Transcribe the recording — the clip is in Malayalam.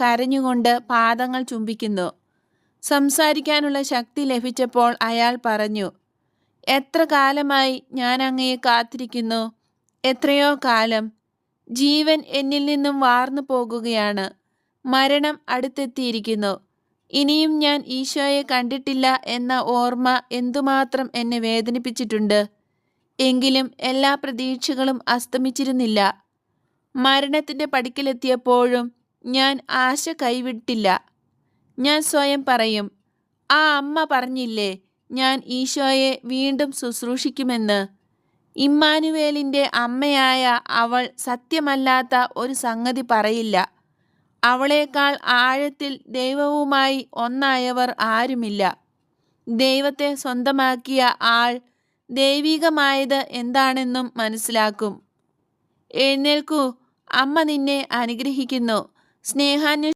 കരഞ്ഞുകൊണ്ട് പാദങ്ങൾ ചുംബിക്കുന്നു. സംസാരിക്കാനുള്ള ശക്തി ലഭിച്ചപ്പോൾ അയാൾ പറഞ്ഞു, എത്ര കാലമായി ഞാൻ അങ്ങയെ കാത്തിരിക്കുന്നു. എത്രയോ കാലം. ജീവൻ എന്നിൽ നിന്നും വാർന്നു പോകുകയാണ്. മരണം അടുത്തെത്തിയിരിക്കുന്നു. ഇനിയും ഞാൻ ഈശോയെ കണ്ടിട്ടില്ല എന്ന ഓർമ്മ എന്തുമാത്രം എന്നെ വേദനിപ്പിച്ചിട്ടുണ്ട്. എങ്കിലും എല്ലാ പ്രതീക്ഷകളും അസ്തമിച്ചിരുന്നില്ല. മരണത്തിൻ്റെ പടിക്കലെത്തിയപ്പോഴും ഞാൻ ആശ കൈവിട്ടില്ല. ഞാൻ സ്വയം പറയും, ആ അമ്മ പറഞ്ഞില്ലേ ഞാൻ ഈശോയെ വീണ്ടും ശുശ്രൂഷിക്കുമെന്ന്. ഇമ്മാനുവേലിൻ്റെ അമ്മയായ അവൾ സത്യമല്ലാത്ത ഒരു സംഗതി പറയില്ല. അവളേക്കാൾ ആഴത്തിൽ ദൈവവുമായി ഒന്നായവർ ആരുമില്ല. ദൈവത്തെ സ്വന്തമാക്കിയ ആൾ ദൈവികമായത് എന്താണെന്നും മനസ്സിലാക്കും. എഴുന്നേൽക്കൂ, അമ്മ നിന്നെ അനുഗ്രഹിക്കുന്നു. സ്നേഹാന്വേഷ